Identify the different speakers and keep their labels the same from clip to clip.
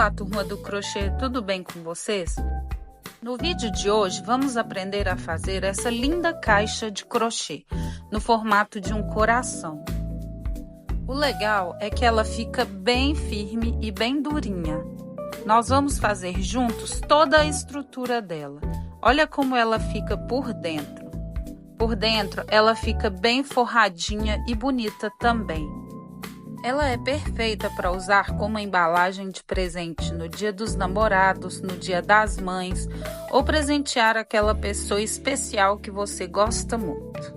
Speaker 1: Olá, turma do crochê, tudo bem com vocês? No vídeo de hoje vamos aprender a fazer essa linda caixa de crochê no formato de um coração. O legal é que ela fica bem firme e bem durinha. Nós vamos fazer juntos toda a estrutura dela. Olha como ela fica por dentro. Por dentro ela fica bem forradinha e bonita também. Ela é perfeita para usar como embalagem de presente no Dia dos Namorados, no Dia das Mães ou presentear aquela pessoa especial que você gosta muito.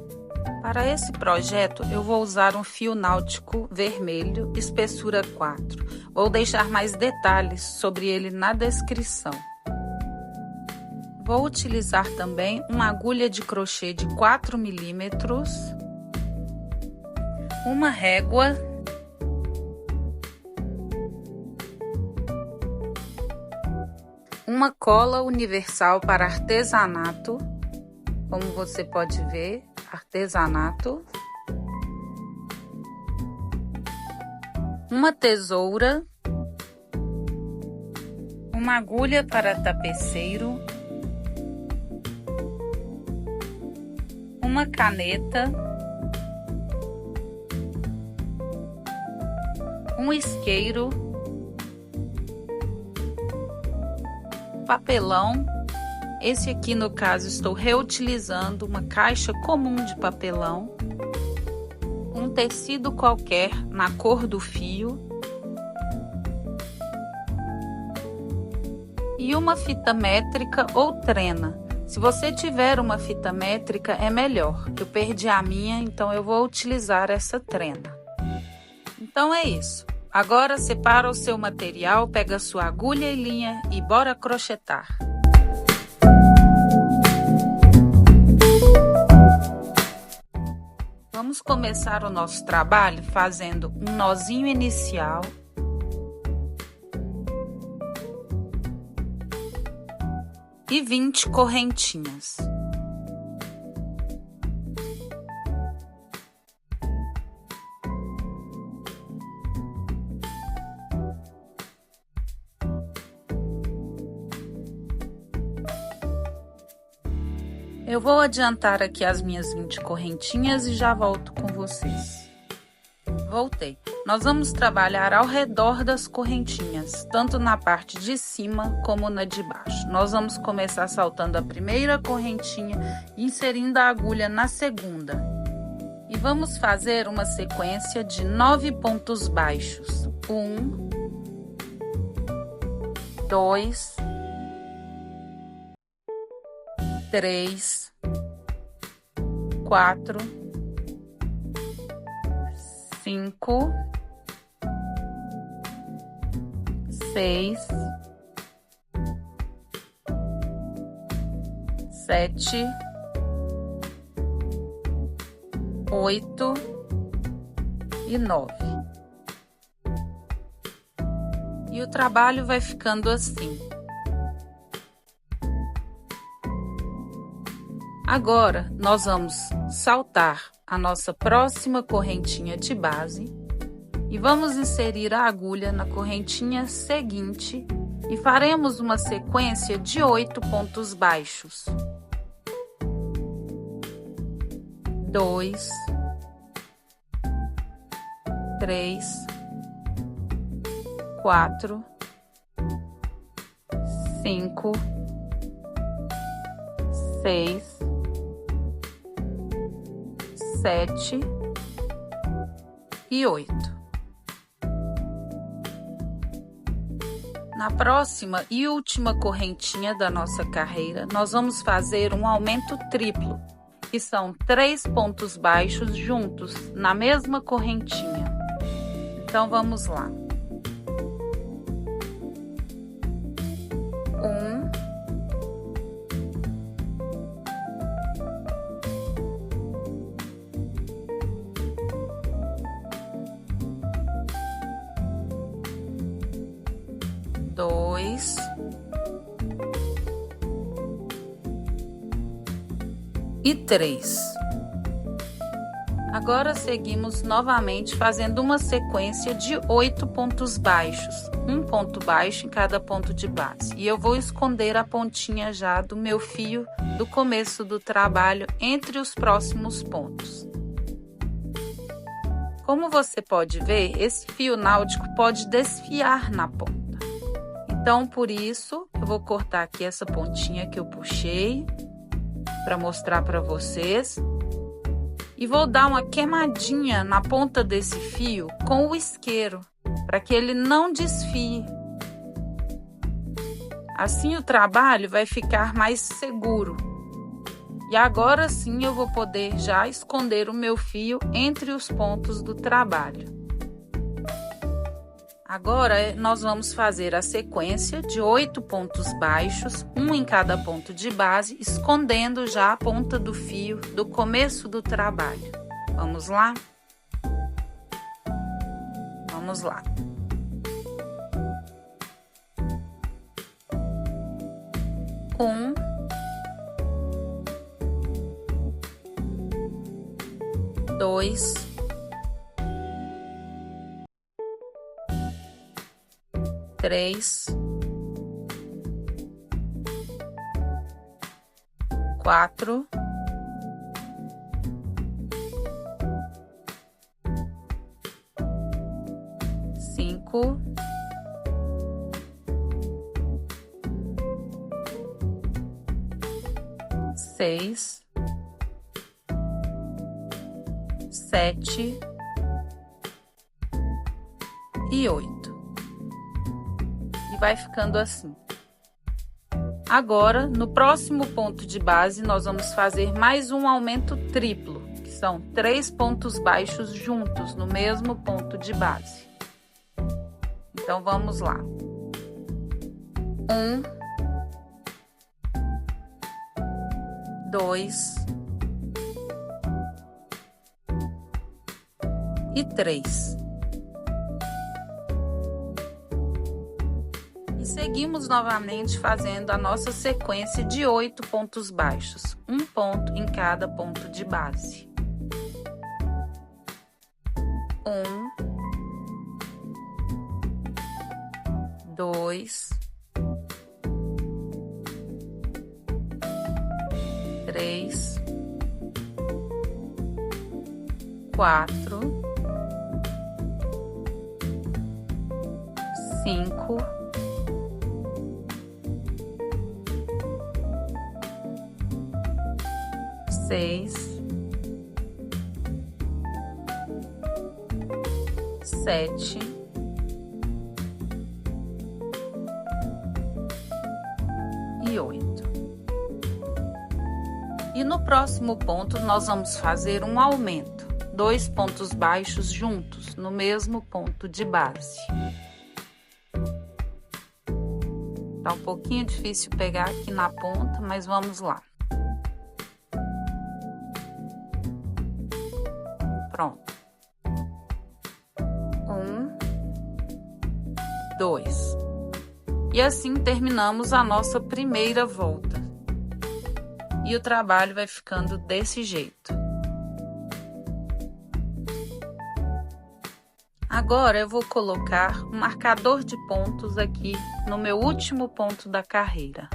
Speaker 1: Para esse projeto eu vou usar um fio náutico vermelho, espessura 4. Vou deixar mais detalhes sobre ele na descrição. Vou utilizar também uma agulha de crochê de 4 milímetros, uma régua, uma cola universal para artesanato, como você pode ver, artesanato, uma tesoura, uma agulha para tapeceiro, uma caneta, um isqueiro, papelão. Esse aqui no caso estou reutilizando uma caixa comum de papelão, um tecido qualquer na cor do fio e uma fita métrica ou trena. Se você tiver uma fita métrica é melhor. Eu perdi a minha, então eu vou utilizar essa trena. Então é isso. Agora separa o seu material, pega sua agulha e linha e bora crochetar. Vamos começar o nosso trabalho fazendo um nozinho inicial. E 20 correntinhas. Eu vou adiantar aqui as minhas 20 correntinhas e já volto com vocês. Voltei. Nós vamos trabalhar ao redor das correntinhas, tanto na parte de cima como na de baixo. Nós vamos começar saltando a primeira correntinha e inserindo a agulha na segunda. E vamos fazer uma sequência de 9 pontos baixos. 1, 2, 3, 4, 5, 6, 7, 8 e 9. E o trabalho vai ficando assim. Agora, nós vamos saltar a nossa próxima correntinha de base e vamos inserir a agulha na correntinha seguinte e faremos uma sequência de 8 pontos baixos. 2, 3, 4, 5, 6, 7 e 8. Na próxima e última correntinha da nossa carreira, nós vamos fazer um aumento triplo, que são 3 pontos baixos juntos na mesma correntinha. Então vamos lá. 2 e 3. Agora seguimos novamente fazendo uma sequência de 8 pontos baixos, um ponto baixo em cada ponto de base. E eu vou esconder a pontinha já do meu fio do começo do trabalho entre os próximos pontos. Como você pode ver, esse fio náutico pode desfiar na ponta. Então, por isso, eu vou cortar aqui essa pontinha que eu puxei para mostrar para vocês. E vou dar uma queimadinha na ponta desse fio com o isqueiro, para que ele não desfie. Assim o trabalho vai ficar mais seguro. E agora sim eu vou poder já esconder o meu fio entre os pontos do trabalho. Agora nós vamos fazer a sequência de 8 pontos baixos, um em cada ponto de base, escondendo já a ponta do fio do começo do trabalho. Vamos lá? Vamos lá. Um, dois, três, quatro, cinco, seis, sete e 8. E vai ficando assim. Agora, no próximo ponto de base, nós vamos fazer mais um aumento triplo, que são 3 pontos baixos juntos no mesmo ponto de base. Então, vamos lá. 1, 2 e 3. Seguimos novamente fazendo a nossa sequência de 8 pontos baixos, um ponto em cada ponto de base. 1, 2, 3, 4, 5, 6, 7 e 8. E no próximo ponto nós vamos fazer um aumento, 2 pontos baixos juntos no mesmo ponto de base. Tá um pouquinho difícil pegar aqui na ponta, mas vamos lá. Pronto. 1, 2. E assim terminamos a nossa primeira volta. E o trabalho vai ficando desse jeito. Agora eu vou colocar um marcador de pontos aqui no meu último ponto da carreira.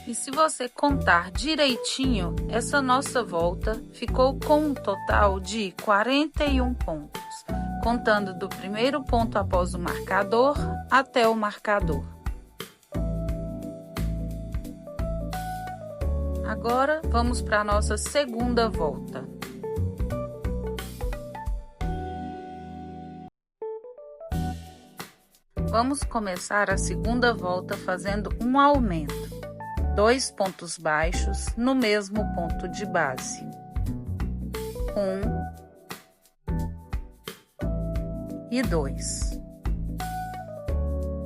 Speaker 1: E se você contar direitinho, essa nossa volta ficou com um total de 41 pontos, contando do primeiro ponto após o marcador até o marcador. Agora, vamos para a nossa segunda volta. Vamos começar a segunda volta fazendo um aumento. 2 pontos baixos no mesmo ponto de base. 1 e 2.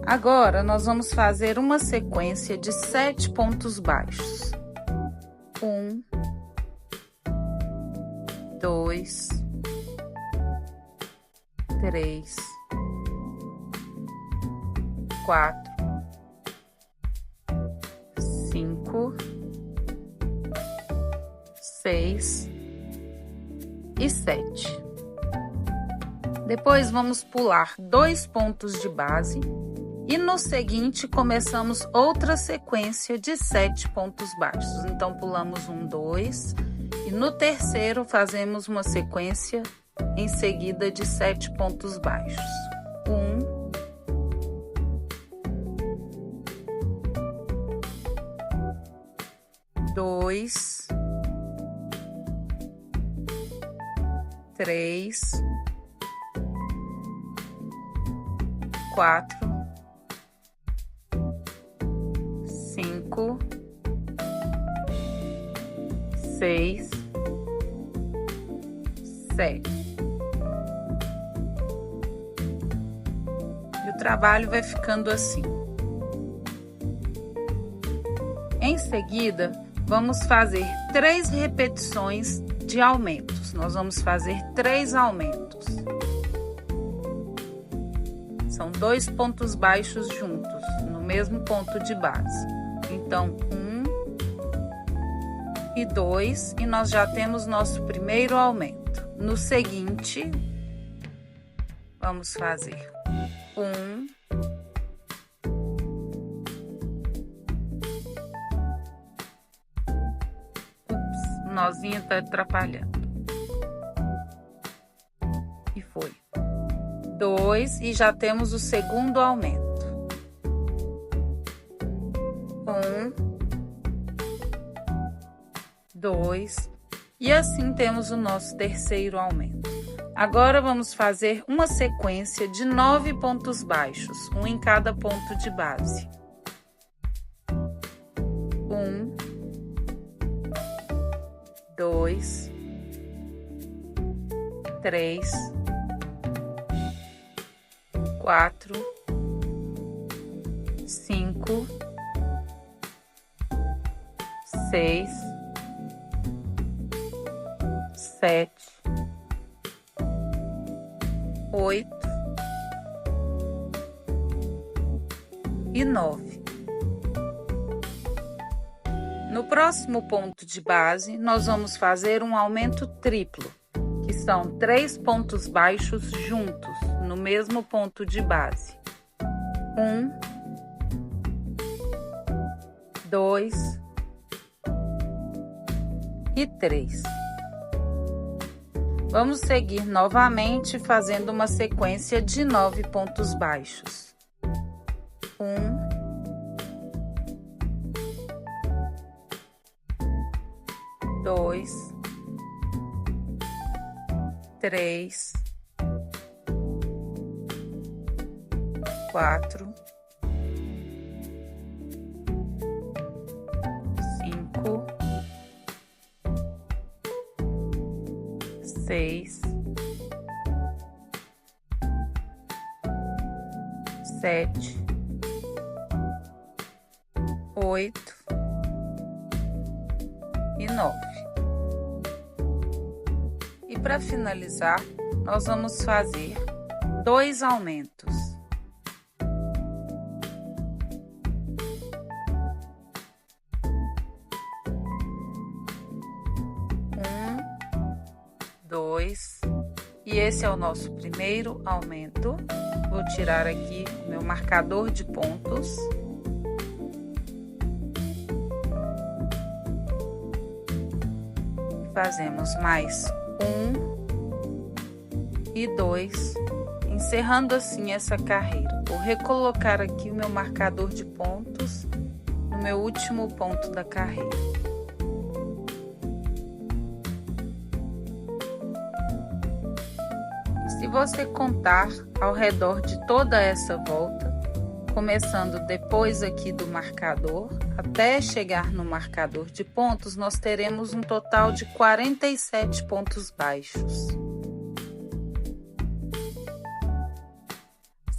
Speaker 1: Agora, nós vamos fazer uma sequência de 7 pontos baixos. 1, 2, 3, 4, 5, 6 e 7. Depois vamos pular 2 pontos de base e no seguinte começamos outra sequência de 7 pontos baixos. Então pulamos 1, 2 e no terceiro fazemos uma sequência em seguida de 7 pontos baixos. 1, 2, 3, 4, 5, 6, 7. E o trabalho vai ficando assim. Em seguida, vamos fazer 3 repetições de aumentos. Nós vamos fazer 3 aumentos. São 2 pontos baixos juntos, no mesmo ponto de base. Então, 1 e 2, e nós já temos nosso primeiro aumento. No seguinte, vamos fazer 1, 1, o nozinho tá atrapalhando. E foi. 2 e já temos o segundo aumento. 1, 2 e assim temos o nosso terceiro aumento. Agora vamos fazer uma sequência de 9 pontos baixos, um em cada ponto de base. 1, 2, 3, 4, 5, 6, 7, 8 e 9. No próximo ponto de base, nós vamos fazer um aumento triplo, que são 3 pontos baixos juntos, no mesmo ponto de base. 1, 2 e 3. Vamos seguir novamente fazendo uma sequência de 9 pontos baixos. 1, 2, 3, 4, 5, 6, 7, 8 e 9. E para finalizar, nós vamos fazer 2 aumentos. 2 e esse é o nosso primeiro aumento. Vou tirar aqui meu marcador de pontos. Fazemos mais 1 e 2, encerrando assim essa carreira. Vou recolocar aqui o meu marcador de pontos no meu último ponto da carreira. Se você contar ao redor de toda essa volta, começando depois aqui do marcador, até chegar no marcador de pontos, nós teremos um total de 47 pontos baixos.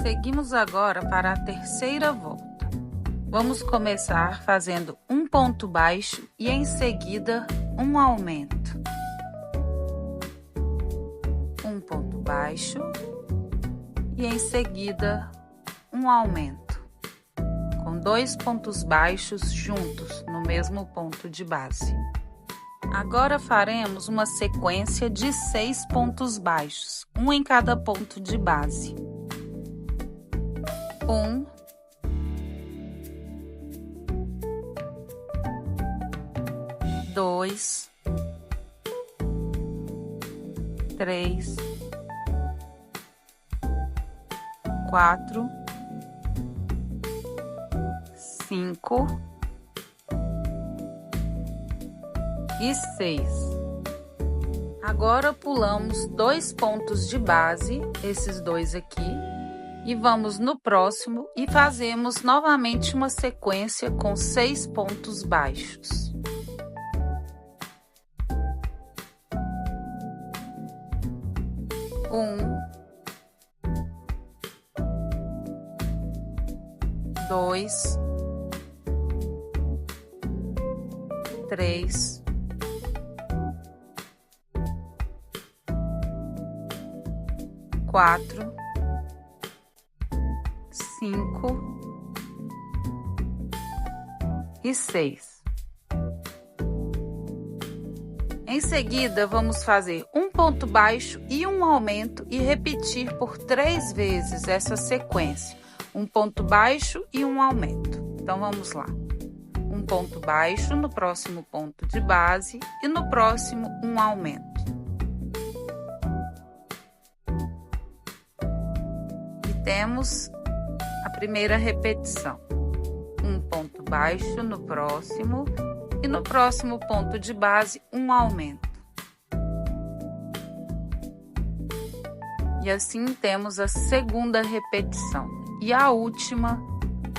Speaker 1: Seguimos agora para a terceira volta. Vamos começar fazendo um ponto baixo e em seguida um aumento. Um ponto baixo e em seguida um aumento, com 2 pontos baixos juntos no mesmo ponto de base. Agora faremos uma sequência de 6 pontos baixos, um em cada ponto de base. 1, 2, 3, 4, 5 e 6. Agora pulamos 2 pontos de base, esses dois aqui, e vamos no próximo e fazemos novamente uma sequência com 6 pontos baixos. Dois, 3, 4, 5 e 6. Em seguida, vamos fazer um ponto baixo e um aumento e repetir por 3 vezes essa sequência. Um ponto baixo e um aumento. Então, vamos lá. Um ponto baixo no próximo ponto de base e no próximo um aumento. E temos a primeira repetição. Um ponto baixo no próximo e no próximo ponto de base um aumento. E assim temos a segunda repetição. E a última,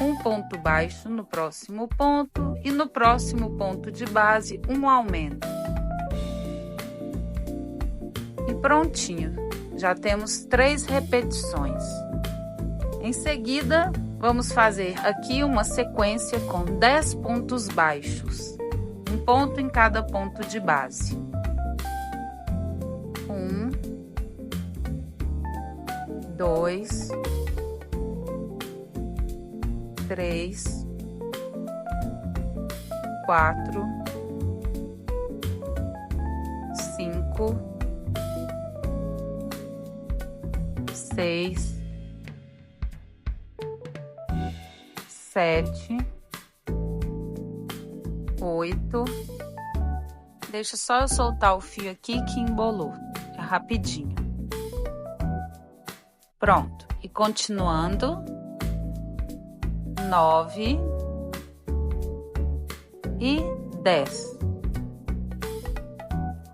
Speaker 1: um ponto baixo no próximo ponto e no próximo ponto de base um aumento. E prontinho, já temos 3 repetições. Em seguida, vamos fazer aqui uma sequência com 10 pontos baixos, um ponto em cada ponto de base. 1, 2, 3, 4, 5, 6, 7, 8. Deixa só eu soltar o fio aqui que embolou. É rapidinho. Pronto. E continuando. 9 e 10.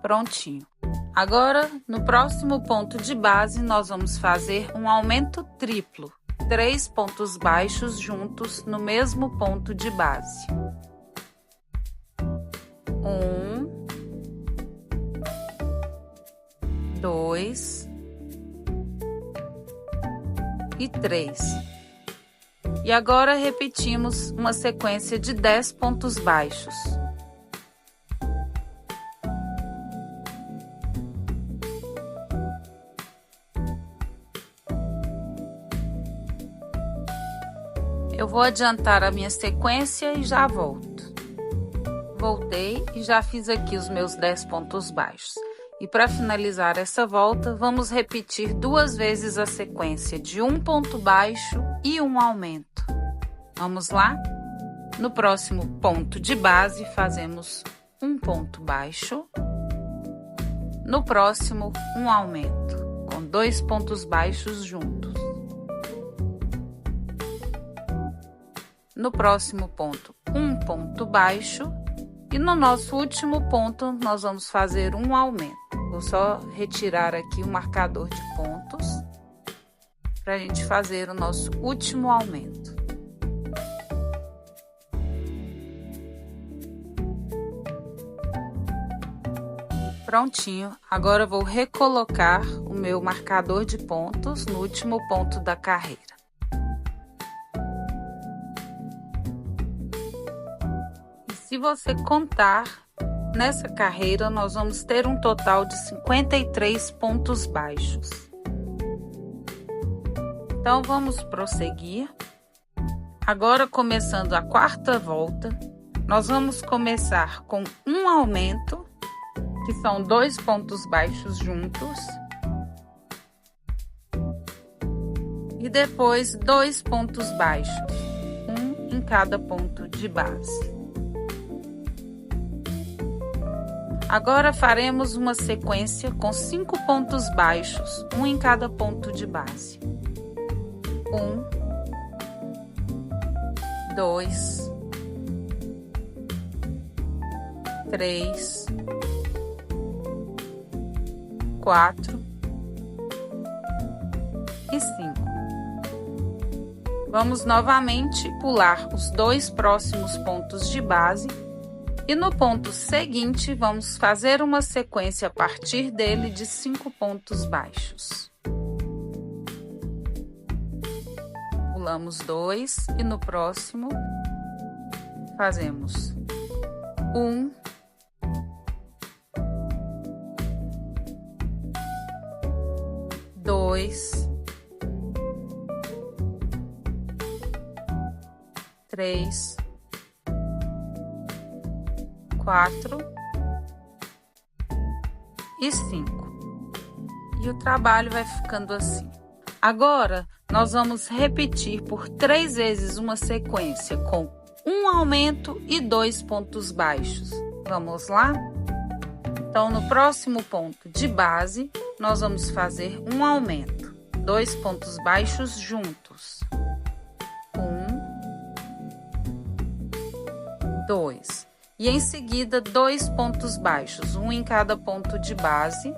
Speaker 1: Prontinho. Agora, no próximo ponto de base, nós vamos fazer um aumento triplo. 3 pontos baixos juntos no mesmo ponto de base. 1, 2 e 3. E agora repetimos uma sequência de 10 pontos baixos. Eu vou adiantar a minha sequência e já volto. Voltei e já fiz aqui os meus 10 pontos baixos. E para finalizar essa volta, vamos repetir 2 vezes a sequência de um ponto baixo e um aumento. Vamos lá? No próximo ponto de base, fazemos um ponto baixo. No próximo, um aumento, com 2 pontos baixos juntos. No próximo ponto, um ponto baixo. E no nosso último ponto, nós vamos fazer um aumento. Vou só retirar aqui o marcador de pontos para a gente fazer o nosso último aumento. Prontinho. Agora eu vou recolocar o meu marcador de pontos no último ponto da carreira. Se você contar, nessa carreira nós vamos ter um total de 53 pontos baixos. Então, vamos prosseguir. Agora, começando a quarta volta, nós vamos começar com um aumento, que são 2 pontos baixos juntos, e depois 2 pontos baixos, um em cada ponto de base. Agora faremos uma sequência com 5 pontos baixos, um em cada ponto de base. 1, 2, 3, 4 e 5. Vamos novamente pular os 2 próximos pontos de base e no ponto seguinte vamos fazer uma sequência a partir dele de 5 pontos baixos. Pulamos 2 e no próximo fazemos 1, 2, 3, 4 e 5. E o trabalho vai ficando assim. Agora, nós vamos repetir por 3 vezes uma sequência com um aumento e 2 pontos baixos. Vamos lá? Então, no próximo ponto de base, nós vamos fazer um aumento, 2 pontos baixos juntos. 1, 2. E em seguida, 2 pontos baixos, um em cada ponto de base,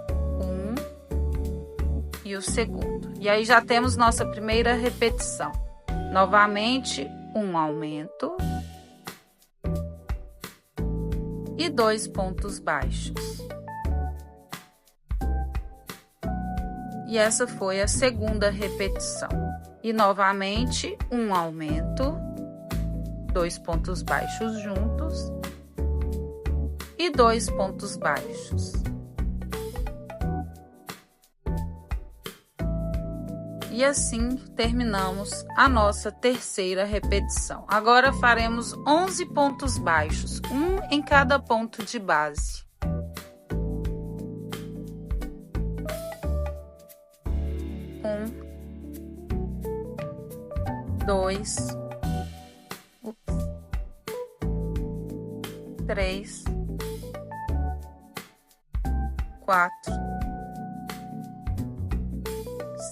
Speaker 1: e o segundo. E aí já temos nossa primeira repetição. Novamente, um aumento e 2 pontos baixos. E essa foi a segunda repetição. E novamente, um aumento, 2 pontos baixos juntos e 2 pontos baixos. E assim terminamos a nossa terceira repetição. Agora faremos 11 pontos baixos, um em cada ponto de base. 1, 2, 3, 4,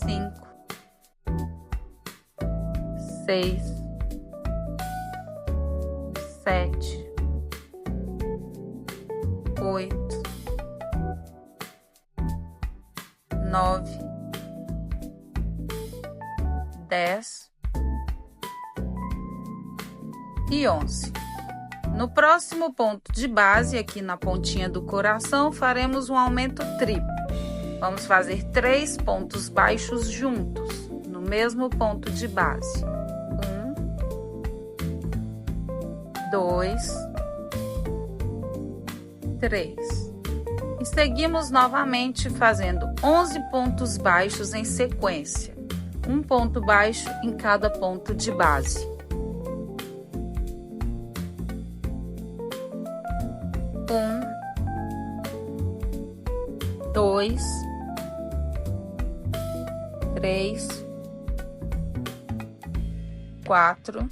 Speaker 1: 5, 6, 7, 8, 9, 10 e 11. No próximo ponto de base, aqui na pontinha do coração, faremos um aumento triplo. Vamos fazer 3 pontos baixos juntos, no mesmo ponto de base. 1, 2, 3. E seguimos novamente fazendo 11 pontos baixos em sequência, um ponto baixo em cada ponto de base. 1, 2, 3, 4,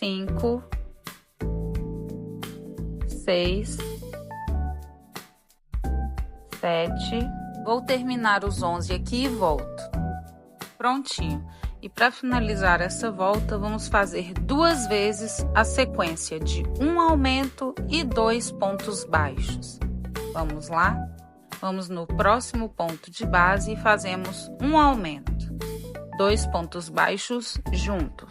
Speaker 1: 5, 6, 7. Vou terminar os 11 aqui e volto. Prontinho. E para finalizar essa volta, vamos fazer 2 vezes a sequência de um aumento e 2 pontos baixos. Vamos lá? Vamos no próximo ponto de base e fazemos um aumento, 2 pontos baixos juntos.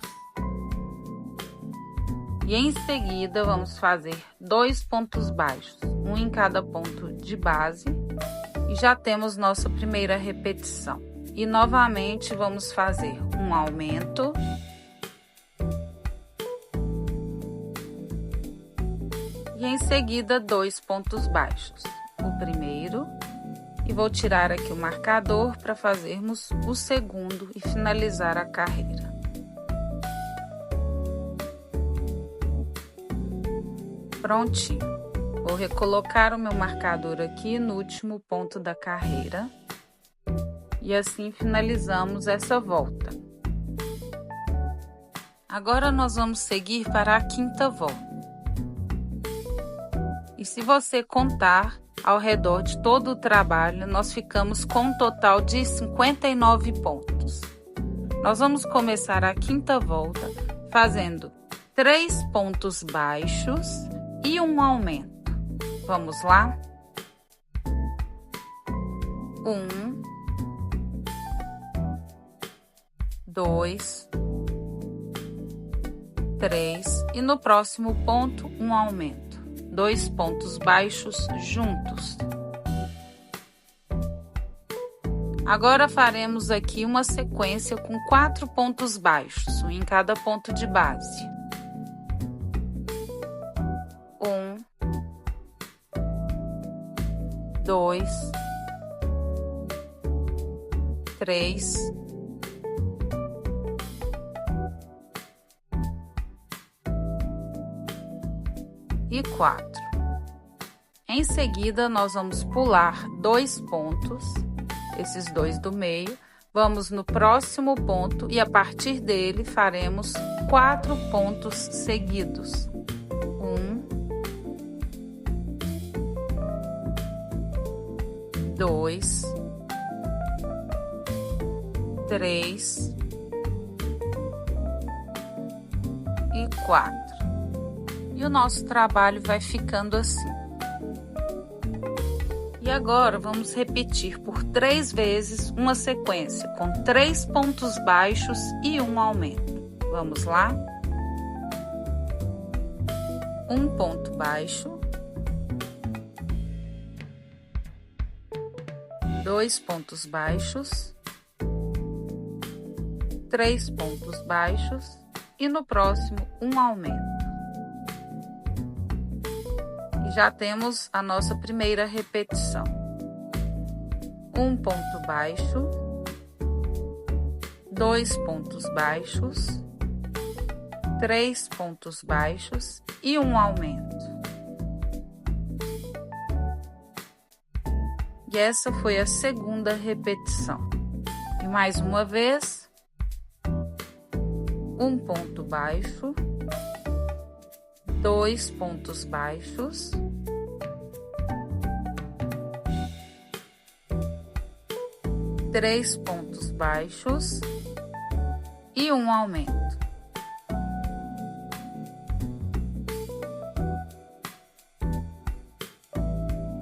Speaker 1: E em seguida, vamos fazer 2 pontos baixos, um em cada ponto de base. E já temos nossa primeira repetição. E novamente vamos fazer um aumento e em seguida 2 pontos baixos. O primeiro, e vou tirar aqui o marcador para fazermos o segundo e finalizar a carreira. Prontinho. Vou recolocar o meu marcador aqui no último ponto da carreira. E assim finalizamos essa volta. Agora nós vamos seguir para a quinta volta. E se você contar ao redor de todo o trabalho, nós ficamos com um total de 59 pontos. Nós vamos começar a quinta volta fazendo 3 pontos baixos e um aumento. Vamos lá? 1, 2, 3 e no próximo ponto um aumento. 2 pontos baixos juntos. Agora faremos aqui uma sequência com 4 pontos baixos, um em cada ponto de base. 1, 2, 3, 4. Em seguida, nós vamos pular 2 pontos, esses 2 do meio, vamos no próximo ponto e a partir dele faremos 4 pontos seguidos. 1, 2, 3 e 4. E o nosso trabalho vai ficando assim. E agora vamos repetir por 3 vezes uma sequência com 3 pontos baixos e um aumento. Vamos lá? 1 ponto baixo, 2 pontos baixos, 3 pontos baixos e no próximo um aumento. Já temos a nossa primeira repetição. 1 ponto baixo, 2 pontos baixos, 3 pontos baixos e um aumento. E essa foi a segunda repetição. E mais uma vez, 1 ponto baixo, 2 pontos baixos, 3 pontos baixos e um aumento.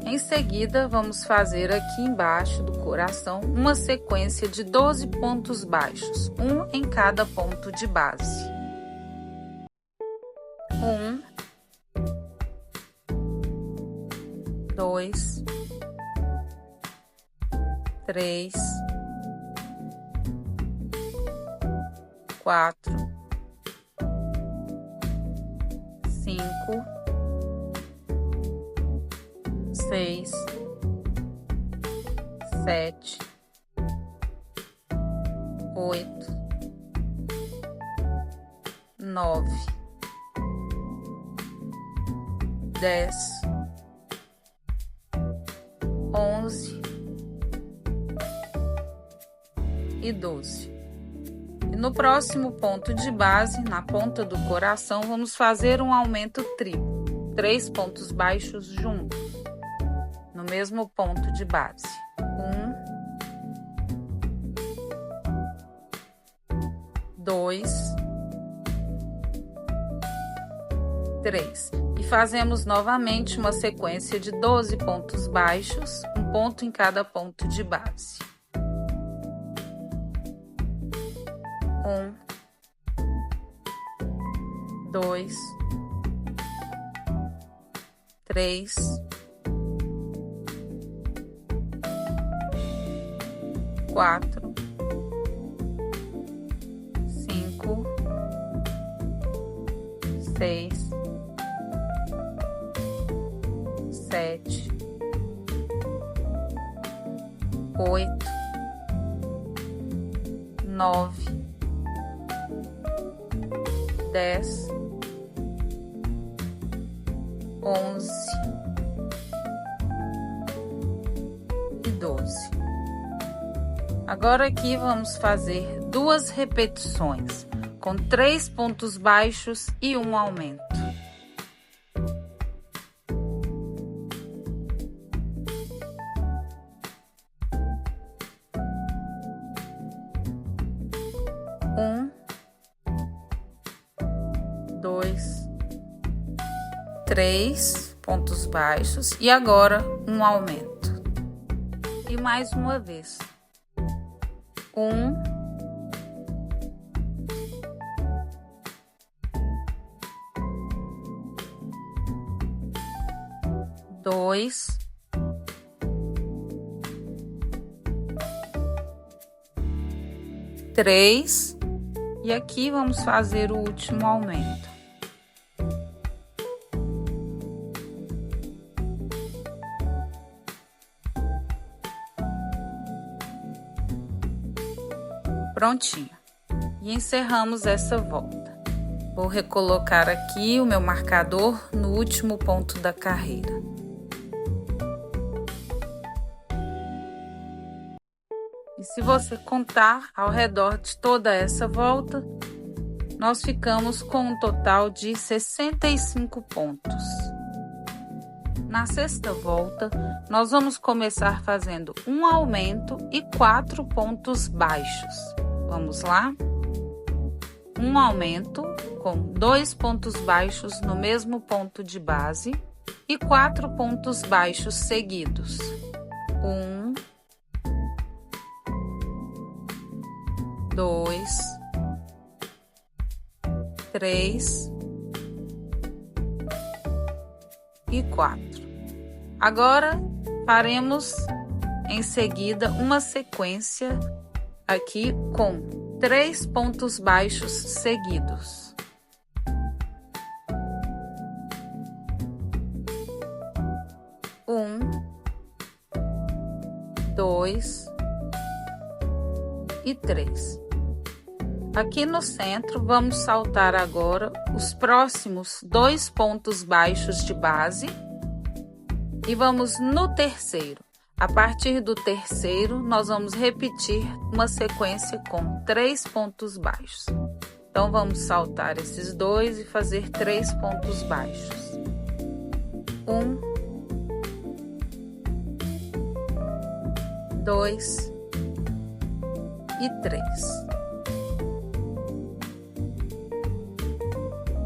Speaker 1: Em seguida, vamos fazer aqui embaixo do coração uma sequência de 12 pontos baixos, um em cada ponto de base. 1, 2, 3, 4, 5, 6, 7, 8, 9, 10, 11 e 12. E no próximo ponto de base, na ponta do coração, vamos fazer um aumento triplo, 3 pontos baixos juntos, no mesmo ponto de base. 1, 2, 3. E fazemos novamente uma sequência de 12 pontos baixos, um ponto em cada ponto de base. 1, 2, 3, 4, 5, 6, 7, 8, 9, 10, 11 e 12. Agora aqui vamos fazer 2 repetições com 3 pontos baixos e um aumento. Um, 2, 3 pontos baixos e agora um aumento. E mais uma vez. 1, 2, 3 e aqui vamos fazer o último aumento. Prontinho. E encerramos essa volta. Vou recolocar aqui o meu marcador no último ponto da carreira. E se você contar ao redor de toda essa volta, nós ficamos com um total de 65 pontos. Na sexta volta, nós vamos começar fazendo um aumento e 4 pontos baixos. Vamos lá? Um aumento com 2 pontos baixos no mesmo ponto de base e 4 pontos baixos seguidos. 1, 2, 3 e 4. Agora faremos em seguida uma sequência aqui com 3 pontos baixos seguidos. Um, 2 e 3. Aqui no centro, vamos saltar agora os próximos 2 pontos baixos de base e vamos no terceiro. A partir do terceiro, nós vamos repetir uma sequência com 3 pontos baixos. Então, vamos saltar esses 2 e fazer 3 pontos baixos. 1, 2 e 3.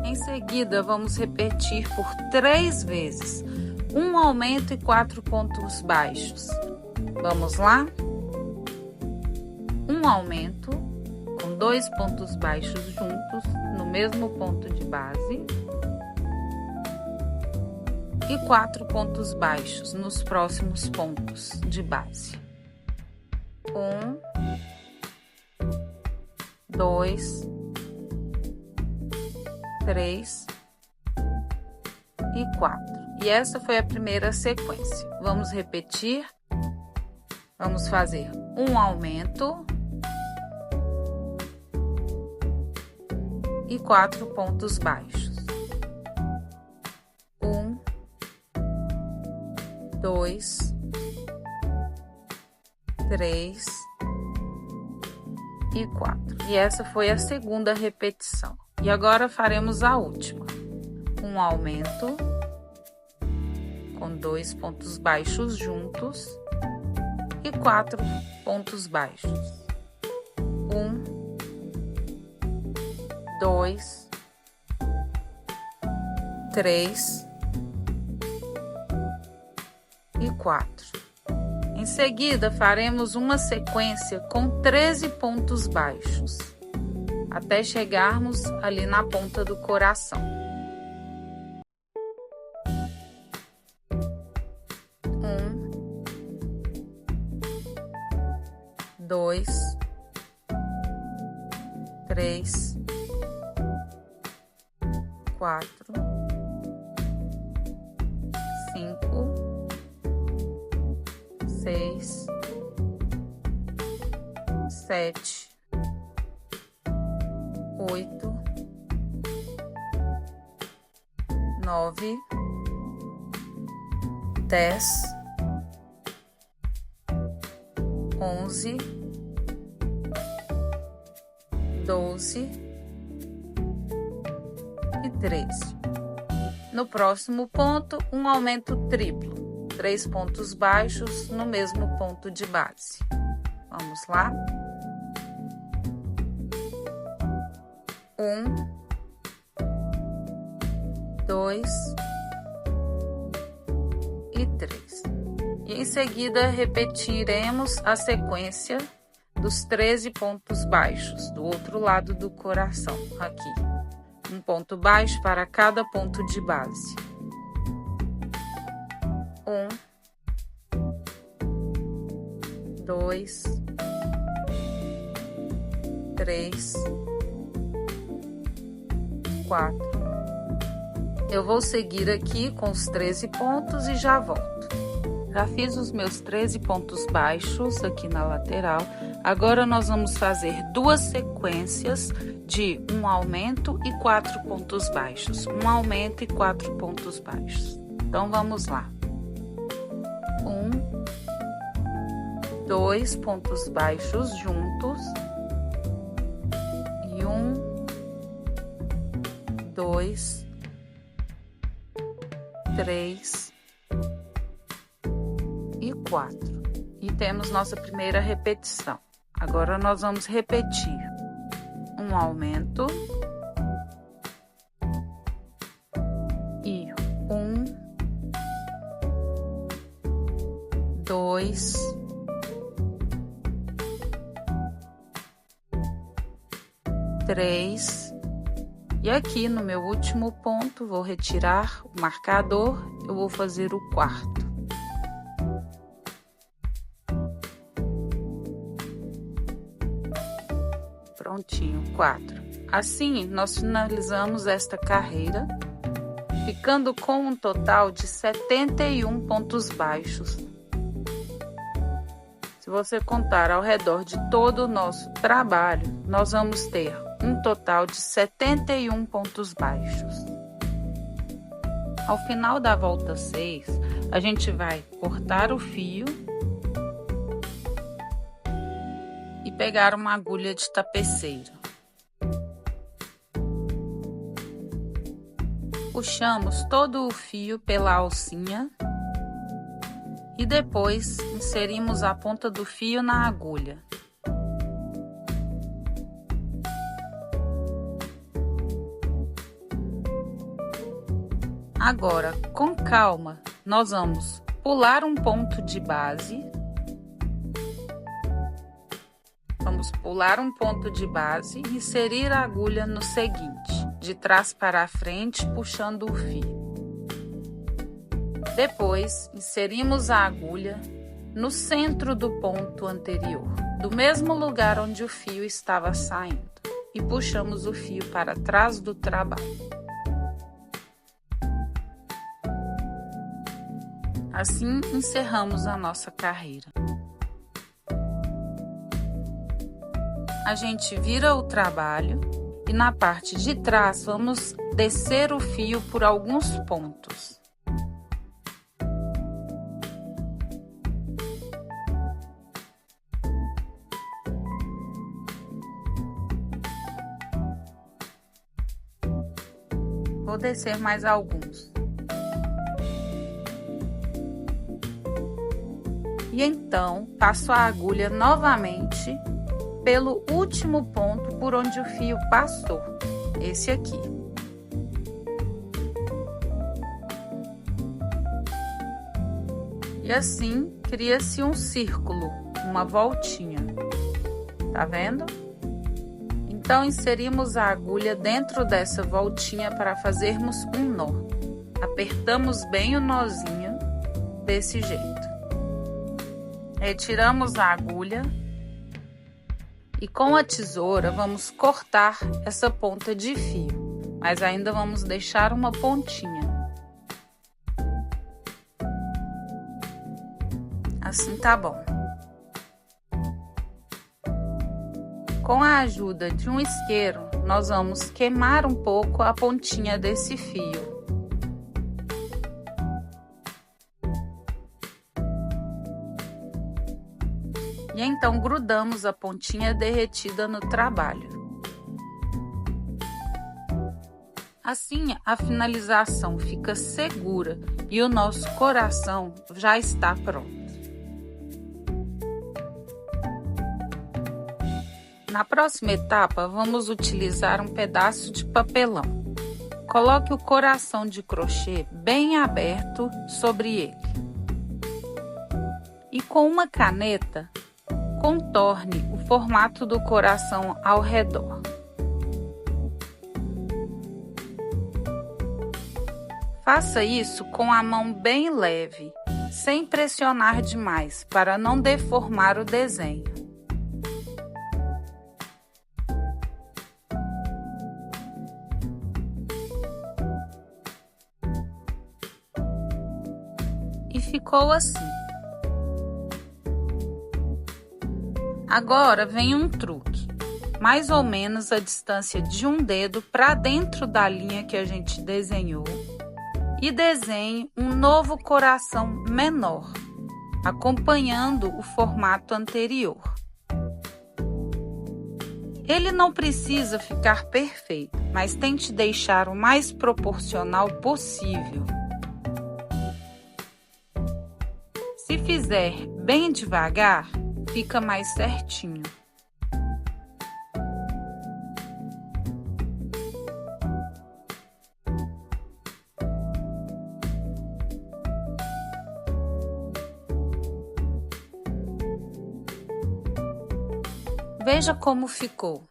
Speaker 1: Em seguida, vamos repetir por 3 vezes. Um aumento e 4 pontos baixos. Vamos lá? Um aumento com 2 pontos baixos juntos no mesmo ponto de base e 4 pontos baixos nos próximos pontos de base. 1, 2, 3 e 4. E essa foi a primeira sequência. Vamos repetir. Vamos fazer um aumento e 4 pontos baixos. 1, 2, 3 e 4. E essa foi a segunda repetição. E agora faremos a última. Um aumento com 2 pontos baixos juntos e 4 pontos baixos. 1, 2, 3 e 4. Em seguida, faremos uma sequência com 13 pontos baixos, até chegarmos ali na ponta do coração. 2, 3, 4, 5, 6, 7, 8, 9, 10, 11, 12 e 13. No próximo ponto, um aumento triplo, 3 pontos baixos no mesmo ponto de base. Vamos lá? 1, 2 e 3. E em seguida repetiremos a sequência dos 13 pontos baixos do outro lado do coração, aqui. Um ponto baixo para cada ponto de base. 1, 2, 3, 4. Eu vou seguir aqui com os 13 pontos e já volto. Já fiz os meus 13 pontos baixos aqui na lateral. Agora nós vamos fazer duas sequências de um aumento e 4 pontos baixos. Um aumento e 4 pontos baixos. Então vamos lá. 1, 2 pontos baixos juntos. E 1, 2, 3 e 4. E temos nossa primeira repetição. Agora nós vamos repetir um aumento e 1, 2, 3. E aqui no meu último ponto, vou retirar o marcador, eu vou fazer o quarto. Prontinho, 4. Assim, nós finalizamos esta carreira, ficando com um total de 71 pontos baixos. Se você contar ao redor de todo o nosso trabalho, nós vamos ter um total de 71 pontos baixos. Ao final da volta 6, a gente vai cortar o fio e pegar uma agulha de tapeceiro. Puxamos todo o fio pela alcinha e depois inserimos a ponta do fio na agulha. Agora, com calma, nós vamos pular um ponto de base. Vamos pular um ponto de base e inserir a agulha no seguinte, de trás para a frente, puxando o fio. Depois, inserimos a agulha no centro do ponto anterior, do mesmo lugar onde o fio estava saindo, e puxamos o fio para trás do trabalho. Assim, encerramos a nossa carreira. A gente vira o trabalho e na parte de trás vamos descer o fio por alguns pontos. Vou descer mais alguns. E então, passo a agulha novamente pelo último ponto por onde o fio passou, esse aqui. E assim, cria-se um círculo, uma voltinha. Tá vendo? Então, inserimos a agulha dentro dessa voltinha para fazermos um nó. Apertamos bem o nozinho, desse jeito. Retiramos a agulha e com a tesoura vamos cortar essa ponta de fio, mas ainda vamos deixar uma pontinha. Assim tá bom. Com a ajuda de um isqueiro, nós vamos queimar um pouco a pontinha desse fio. E então grudamos a pontinha derretida no trabalho. Assim, a finalização fica segura e o nosso coração já está pronto. Na próxima etapa, vamos utilizar um pedaço de papelão. Coloque o coração de crochê bem aberto sobre ele. E com uma caneta, contorne o formato do coração ao redor. Faça isso com a mão bem leve, sem pressionar demais, para não deformar o desenho. E ficou assim. Agora vem um truque, mais ou menos a distância de um dedo para dentro da linha que a gente desenhou e desenhe um novo coração menor, acompanhando o formato anterior. Ele não precisa ficar perfeito, mas tente deixar o mais proporcional possível. Se fizer bem devagar, fica mais certinho. Veja como ficou.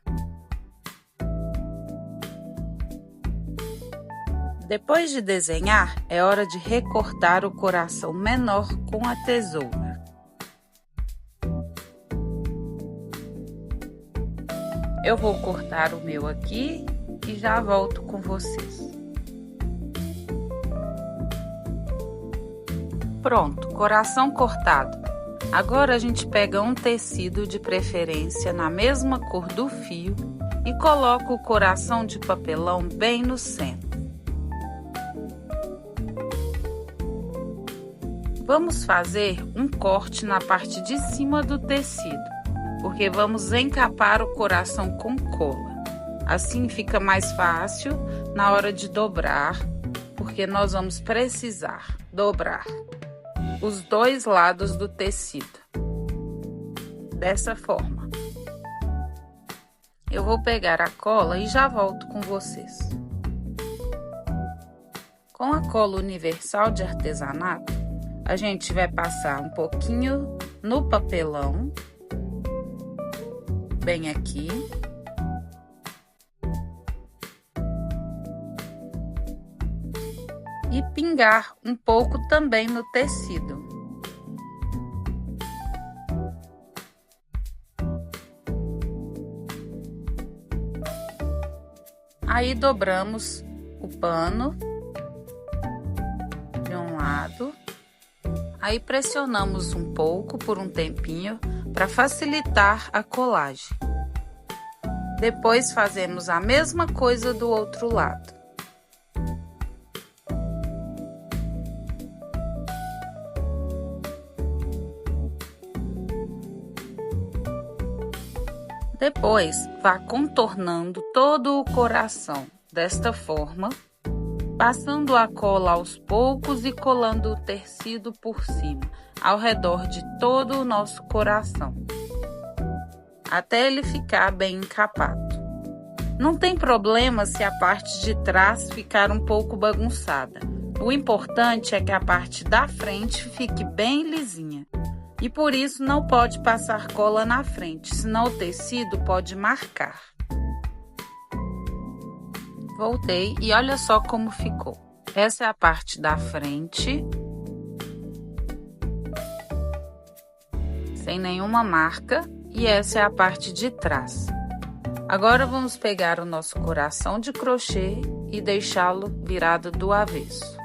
Speaker 1: Depois de desenhar, é hora de recortar o coração menor com a tesoura. Eu vou cortar o meu aqui e já volto com vocês. Pronto, coração cortado. Agora a gente pega um tecido de preferência na mesma cor do fio e coloca o coração de papelão bem no centro. Vamos fazer um corte na parte de cima do tecido, porque vamos encapar o coração com cola. Assim fica mais fácil na hora de dobrar, porque nós vamos precisar dobrar os dois lados do tecido. Dessa forma. Eu vou pegar a cola e já volto com vocês. Com a cola universal de artesanato, a gente vai passar um pouquinho no papelão, bem aqui. E pingar um pouco também no tecido. Aí dobramos o pano de um lado. Aí pressionamos um pouco por um tempinho para facilitar a colagem. Depois fazemos a mesma coisa do outro lado. Depois, vá contornando todo o coração desta forma, passando a cola aos poucos e colando o tecido por cima, ao redor de todo o nosso coração, até ele ficar bem encapado. Não tem problema se a parte de trás ficar um pouco bagunçada. O importante é que a parte da frente fique bem lisinha. E por isso não pode passar cola na frente, senão o tecido pode marcar. Voltei e olha só como ficou. Essa é a parte da frente, sem nenhuma marca, e essa é a parte de trás. Agora vamos pegar o nosso coração de crochê e deixá-lo virado do avesso.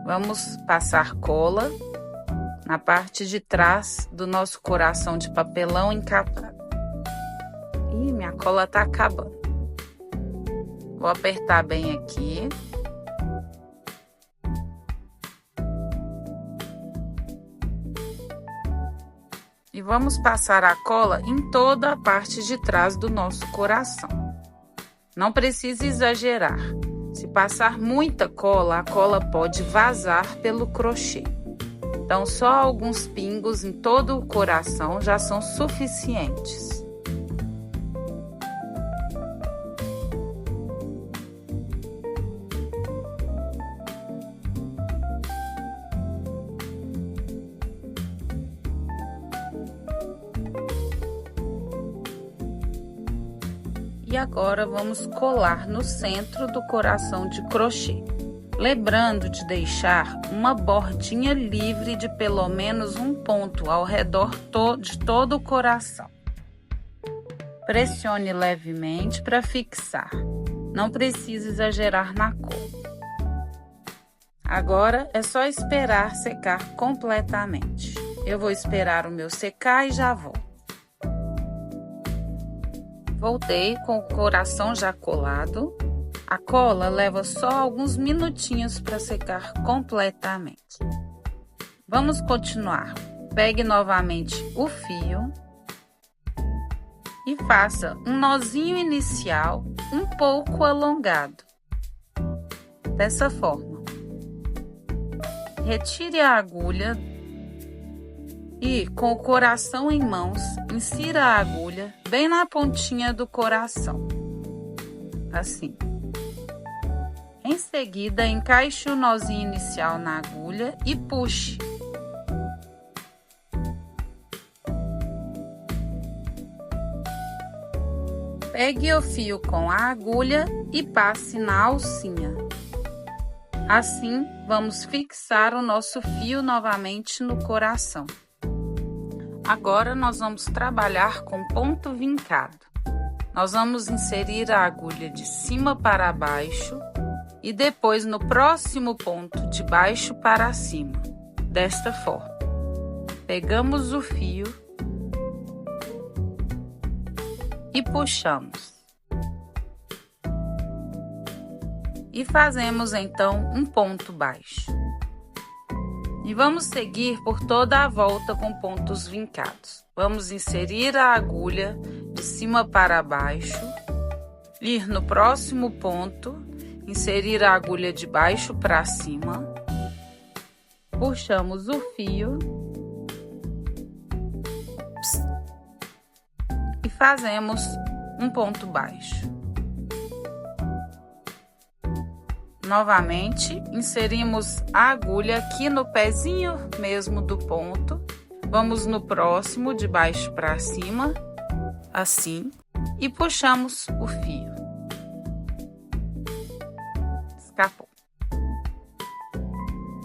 Speaker 1: Vamos passar cola na parte de trás do nosso coração de papelão encapado. Ih, minha cola tá acabando. Vou apertar bem aqui. vamos passar a cola em toda a parte de trás do nosso coração. Não precisa exagerar. Se passar muita cola, a cola pode vazar pelo crochê. Então, só alguns pingos em todo o coração já são suficientes. E agora vamos colar no centro do coração de crochê, lembrando de deixar uma bordinha livre de pelo menos um ponto ao redor de todo o coração. Pressione levemente para fixar, não precisa exagerar na cor. Agora é só esperar secar completamente. Eu vou esperar o meu secar e já volto. Voltei com o coração já colado. A cola leva só alguns minutinhos para secar completamente. Vamos continuar. Pegue novamente o fio e faça um nozinho inicial um pouco alongado. Dessa forma. Retire a agulha e, com o coração em mãos, insira a agulha bem na pontinha do coração, assim. Em seguida, encaixe o nozinho inicial na agulha e puxe. Pegue o fio com a agulha e passe na alcinha. Assim, vamos fixar o nosso fio novamente no coração. Agora, nós vamos trabalhar com ponto vincado. Nós vamos inserir a agulha de cima para baixo e depois no próximo ponto de baixo para cima, desta forma. Pegamos o fio e puxamos. E fazemos então um ponto baixo. E vamos seguir por toda a volta com pontos vincados. Vamos inserir a agulha de cima para baixo, ir no próximo ponto, inserir a agulha de baixo para cima, puxamos o fio e fazemos um ponto baixo. Novamente, inserimos a agulha aqui no pezinho mesmo do ponto. Vamos no próximo, de baixo para cima, assim, e puxamos o fio. Escapou.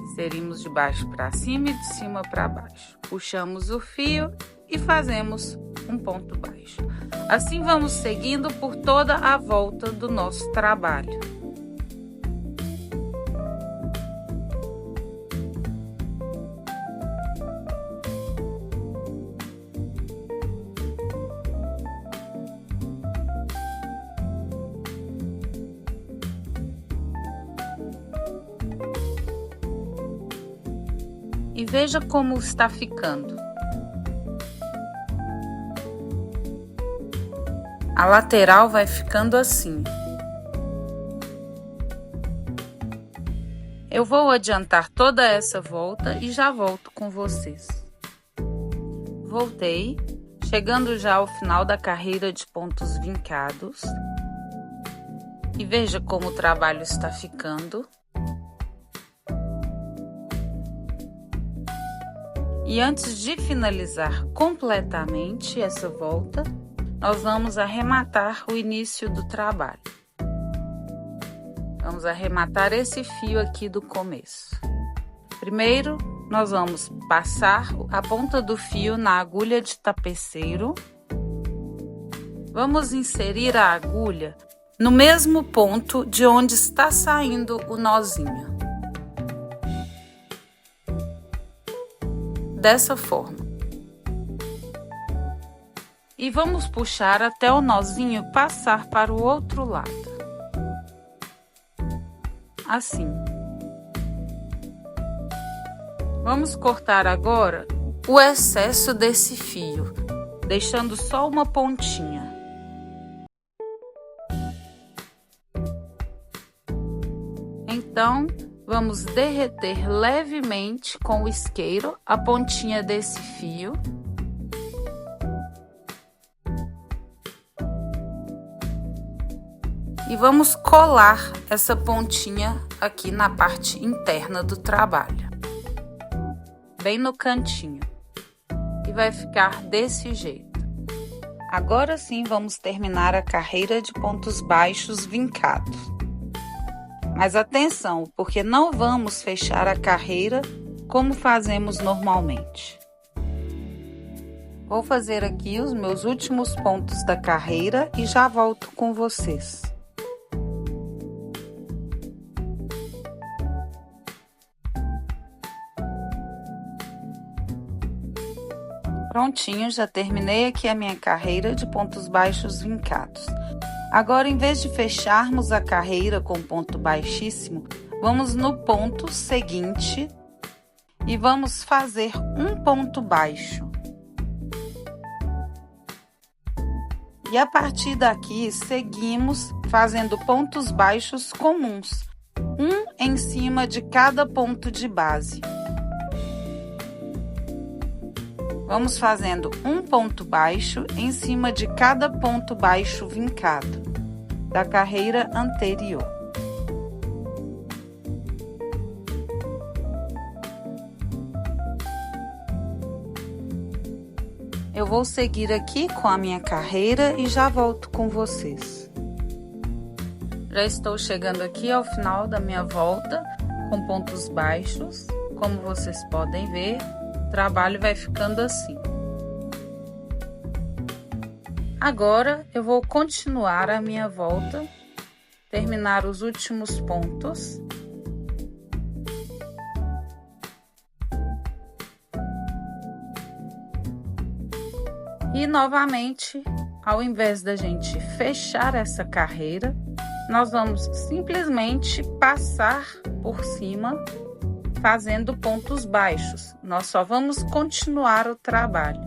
Speaker 1: Inserimos de baixo para cima e de cima para baixo. Puxamos o fio e fazemos um ponto baixo. Assim vamos seguindo por toda a volta do nosso trabalho. E veja como está ficando. A lateral vai ficando assim. Eu vou adiantar toda essa volta e já volto com vocês. Voltei, chegando já ao final da carreira de pontos vincados. E veja como o trabalho está ficando. E antes de finalizar completamente essa volta, nós vamos arrematar o início do trabalho. Vamos arrematar esse fio aqui do começo. Primeiro, nós vamos passar a ponta do fio na agulha de tapeceiro. Vamos inserir a agulha no mesmo ponto de onde está saindo o nozinho. Dessa forma. E vamos puxar até o nozinho passar para o outro lado. Assim. Vamos cortar agora o excesso desse fio, deixando só uma pontinha. Então, vamos derreter levemente com o isqueiro a pontinha desse fio. E vamos colar essa pontinha aqui na parte interna do trabalho, bem no cantinho. E vai ficar desse jeito. Agora sim vamos terminar a carreira de pontos baixos vincados. Mas atenção, porque não vamos fechar a carreira como fazemos normalmente. Vou fazer aqui os meus últimos pontos da carreira e já volto com vocês. Prontinho, já terminei aqui a minha carreira de pontos baixos vincados. Agora, em vez de fecharmos a carreira com ponto baixíssimo, vamos no ponto seguinte e vamos fazer um ponto baixo. E a partir daqui, seguimos fazendo pontos baixos comuns, um em cima de cada ponto de base. Vamos fazendo um ponto baixo em cima de cada ponto baixo vincado da carreira anterior. Eu vou seguir aqui com a minha carreira e já volto com vocês. Já estou chegando aqui ao final da minha volta com pontos baixos. Como vocês podem ver, o trabalho vai ficando assim. Agora eu vou continuar a minha volta, terminar os últimos pontos. E novamente, ao invés da gente fechar essa carreira, nós vamos simplesmente passar por cima fazendo pontos baixos. Nós só vamos continuar o trabalho.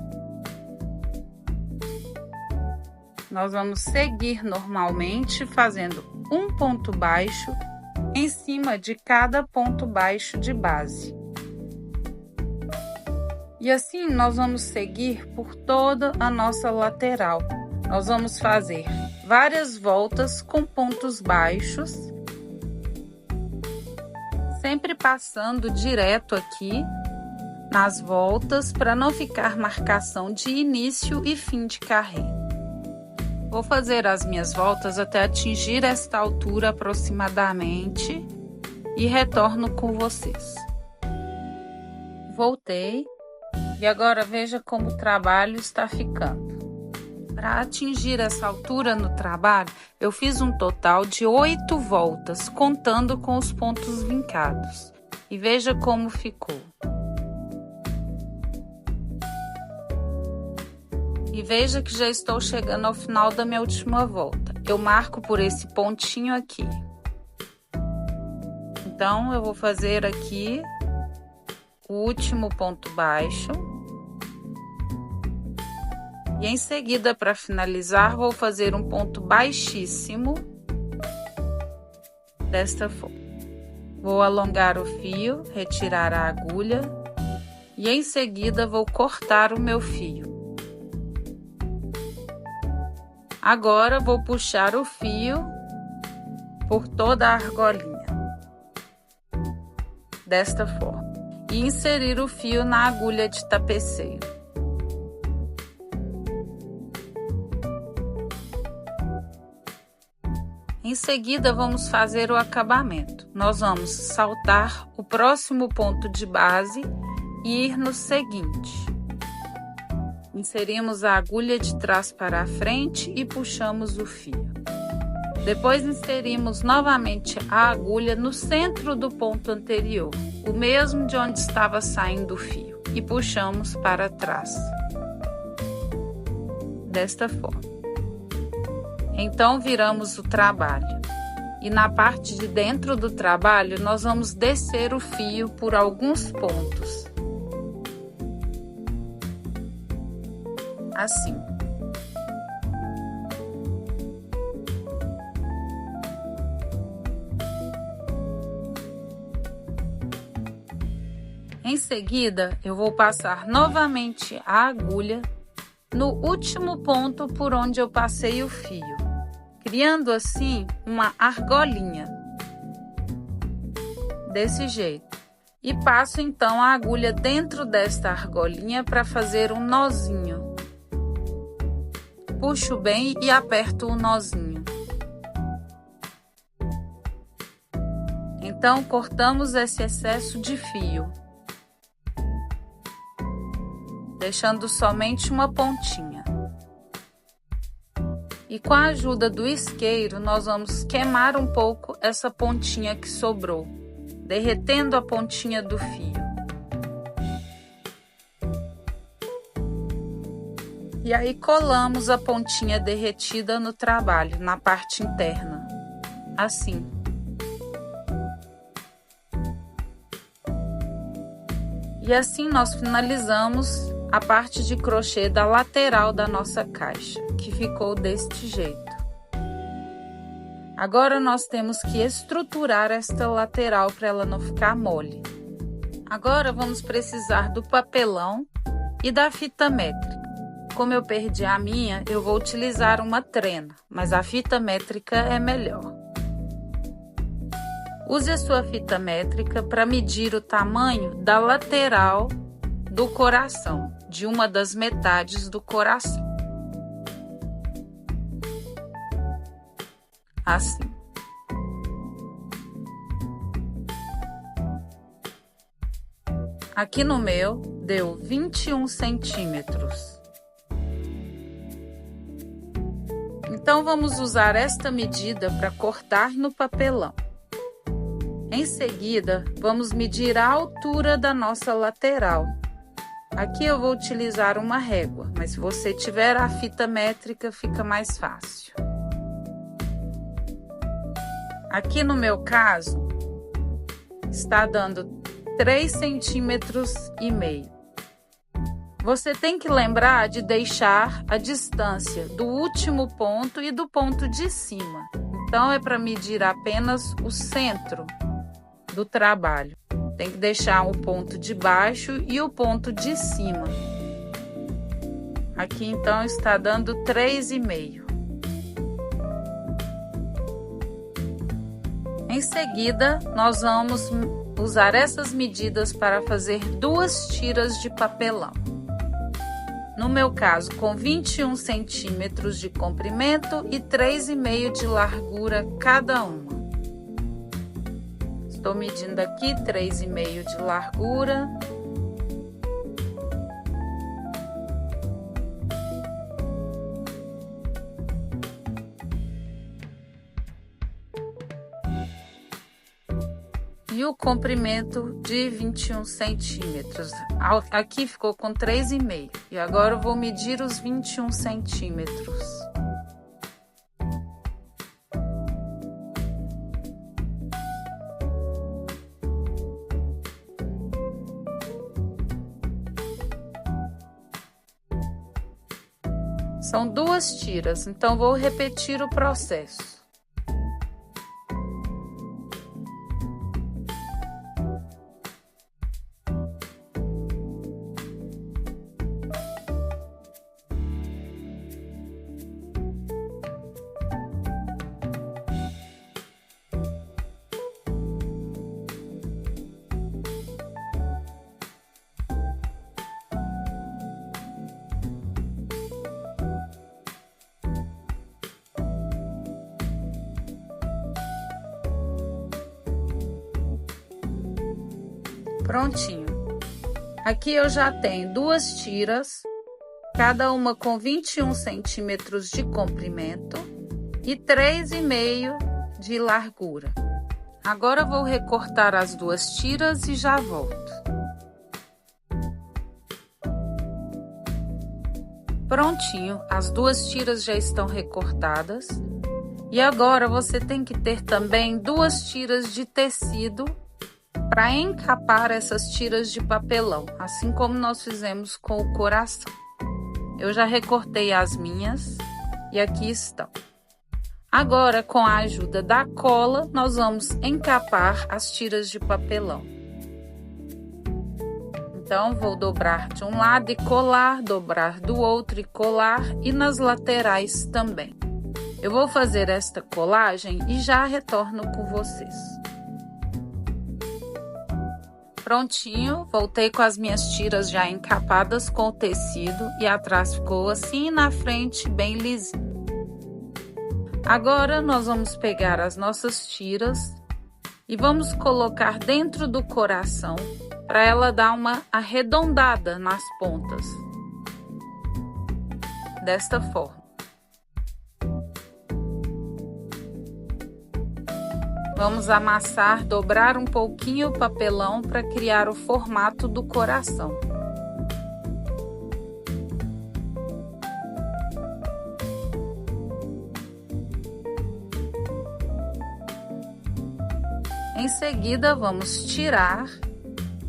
Speaker 1: Nós vamos seguir normalmente fazendo um ponto baixo em cima de cada ponto baixo de base. E assim nós vamos seguir por toda a nossa lateral. Nós vamos fazer várias voltas com pontos baixos, sempre passando direto aqui nas voltas para não ficar marcação de início e fim de carreira. Vou fazer as minhas voltas até atingir esta altura aproximadamente e retorno com vocês. Voltei e agora veja como o trabalho está ficando. Para atingir essa altura no trabalho, eu fiz um total de 8 voltas, contando com os pontos vincados. E veja como ficou. E veja que já estou chegando ao final da minha última volta. Eu marco por esse pontinho aqui. Então, eu vou fazer aqui o último ponto baixo. E em seguida, para finalizar, vou fazer um ponto baixíssimo desta forma. Vou alongar o fio, retirar a agulha e em seguida vou cortar o meu fio. Agora vou puxar o fio por toda a argolinha, desta forma, e inserir o fio na agulha de tapeceiro. Em seguida, vamos fazer o acabamento. Nós vamos saltar o próximo ponto de base e ir no seguinte. Inserimos a agulha de trás para a frente e puxamos o fio. Depois inserimos novamente a agulha no centro do ponto anterior, o mesmo de onde estava saindo o fio, e puxamos para trás, desta forma. Então, viramos o trabalho. E na parte de dentro do trabalho, nós vamos descer o fio por alguns pontos. assim. Em seguida, eu vou passar novamente a agulha no último ponto por onde eu passei o fio, criando assim uma argolinha, desse jeito. E passo então a agulha dentro desta argolinha para fazer um nozinho. Puxo bem e aperto o nozinho. Então cortamos esse excesso de fio, deixando somente uma pontinha. E com a ajuda do isqueiro, nós vamos queimar um pouco essa pontinha que sobrou, derretendo a pontinha do fio. E aí colamos a pontinha derretida no trabalho, na parte interna, assim. E assim nós finalizamos a parte de crochê da lateral da nossa caixa, que ficou deste jeito. Agora nós temos que estruturar esta lateral para ela não ficar mole. Agora vamos precisar do papelão e da fita métrica. Como eu perdi a minha, eu vou utilizar uma trena, mas a fita métrica é melhor. Use a sua fita métrica para medir o tamanho da lateral do coração, de uma das metades do coração. Assim. Aqui no meu deu 21 centímetros. Então vamos usar esta medida para cortar no papelão. Em seguida, vamos medir a altura da nossa lateral. Aqui eu vou utilizar uma régua, mas se você tiver a fita métrica, fica mais fácil. Aqui no meu caso, está dando 3,5 centímetros. Você tem que lembrar de deixar a distância do último ponto e do ponto de cima. Então, é para medir apenas o centro do trabalho. Tem que deixar o ponto de baixo e o ponto de cima. Aqui então está dando 3,5. Em seguida, nós vamos usar essas medidas para fazer 2 tiras de papelão. No meu caso, com 21 centímetros de comprimento e 3,5 de largura cada uma. Estou medindo aqui 3,5 de largura. E o comprimento de 21 centímetros. Aqui ficou com 3,5. E agora eu vou medir os 21 centímetros. São 2 tiras, então vou repetir o processo. Prontinho. Aqui eu já tenho 2 tiras, cada uma com 21 centímetros de comprimento e 3,5 de largura. Agora eu vou recortar as 2 tiras e já volto. Prontinho, as 2 tiras já estão recortadas. E agora você tem que ter também 2 tiras de tecido para encapar essas tiras de papelão, assim como nós fizemos com o coração. Eu já recortei as minhas e aqui estão. Agora, com a ajuda da cola, nós vamos encapar as tiras de papelão. Então, vou dobrar de um lado e colar, dobrar do outro e colar, e nas laterais também. Eu vou fazer esta colagem e já retorno com vocês. Prontinho, voltei com as minhas tiras já encapadas com o tecido e atrás ficou assim e na frente bem lisinho. Agora, nós vamos pegar as nossas tiras e vamos colocar dentro do coração para ela dar uma arredondada nas pontas. Desta forma. Vamos amassar, dobrar um pouquinho o papelão para criar o formato do coração. Em seguida, vamos tirar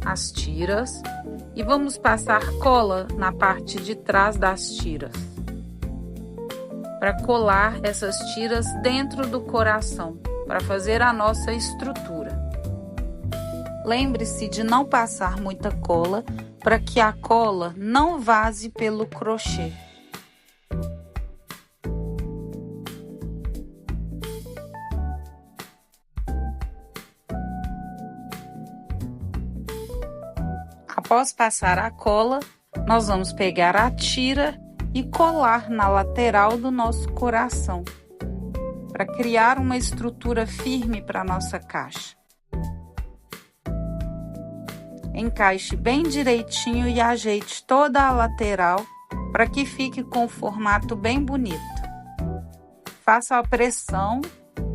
Speaker 1: as tiras e vamos passar cola na parte de trás das tiras, para colar essas tiras dentro do coração, para fazer a nossa estrutura. Lembre-se de não passar muita cola, para que a cola não vaze pelo crochê. Após passar a cola, nós vamos pegar a tira e colar na lateral do nosso coração, para criar uma estrutura firme para a nossa caixa. Encaixe bem direitinho e ajeite toda a lateral para que fique com o formato bem bonito. Faça a pressão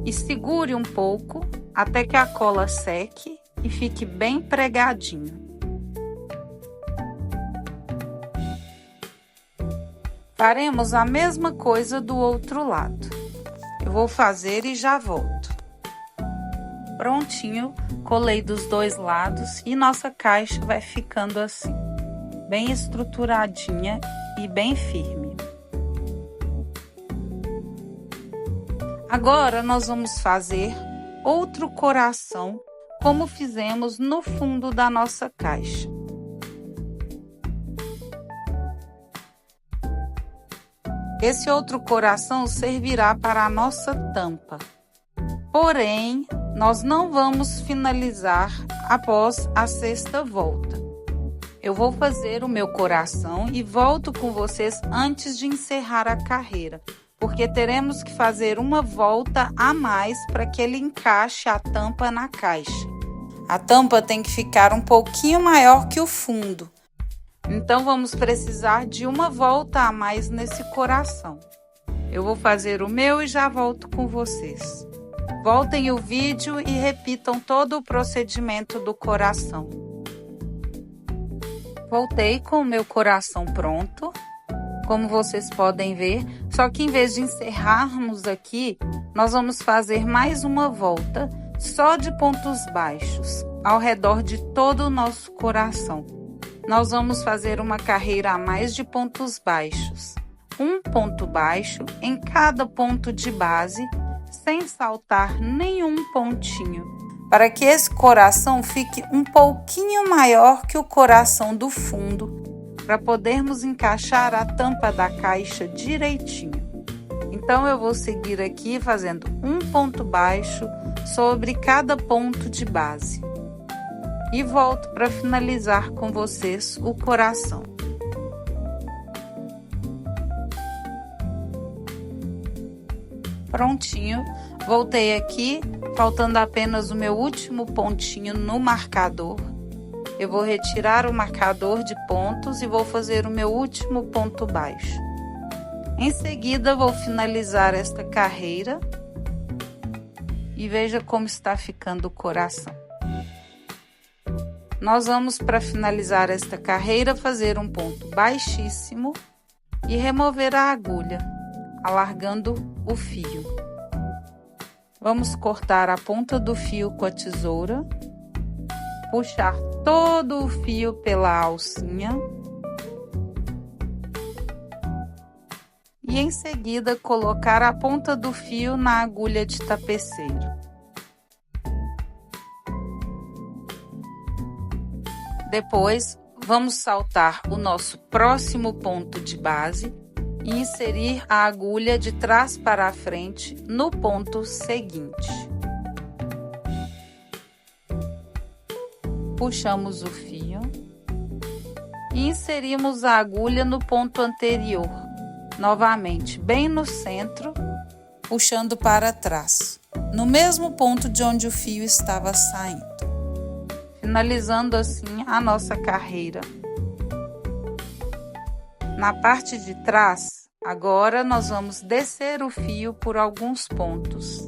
Speaker 1: e segure um pouco até que a cola seque e fique bem pregadinho. Faremos a mesma coisa do outro lado. Eu vou fazer e já volto. Prontinho, colei dos dois lados e nossa caixa vai ficando assim, bem estruturadinha e bem firme. Agora nós vamos fazer outro coração, como fizemos no fundo da nossa caixa. Esse outro coração servirá para a nossa tampa. Porém, nós não vamos finalizar após a sexta volta. Eu vou fazer o meu coração e volto com vocês antes de encerrar a carreira, porque teremos que fazer uma volta a mais para que ele encaixe a tampa na caixa. A tampa tem que ficar um pouquinho maior que o fundo. Então, vamos precisar de uma volta a mais nesse coração. Eu vou fazer o meu e já volto com vocês. Voltem o vídeo e repitam todo o procedimento do coração. Voltei com o meu coração pronto, como vocês podem ver, só que em vez de encerrarmos aqui, nós vamos fazer mais uma volta só de pontos baixos, ao redor de todo o nosso coração. Nós vamos fazer uma carreira a mais de pontos baixos. Um ponto baixo em cada ponto de base, sem saltar nenhum pontinho, para que esse coração fique um pouquinho maior que o coração do fundo, para podermos encaixar a tampa da caixa direitinho. Então, eu vou seguir aqui fazendo um ponto baixo sobre cada ponto de base. E volto para finalizar com vocês o coração. Prontinho, voltei aqui, faltando apenas o meu último pontinho no marcador. Eu vou retirar o marcador de pontos e vou fazer o meu último ponto baixo. Em seguida, vou finalizar esta carreira e veja como está ficando o coração. Nós vamos, para finalizar esta carreira, fazer um ponto baixíssimo e remover a agulha, alargando o fio. Vamos cortar a ponta do fio com a tesoura, puxar todo o fio pela alcinha e em seguida colocar a ponta do fio na agulha de tapeceiro. Depois, vamos saltar o nosso próximo ponto de base e inserir a agulha de trás para a frente no ponto seguinte. Puxamos o fio e inserimos a agulha no ponto anterior, novamente bem no centro, puxando para trás, no mesmo ponto de onde o fio estava saindo, finalizando assim a nossa carreira. Na parte de trás, agora nós vamos descer o fio por alguns pontos.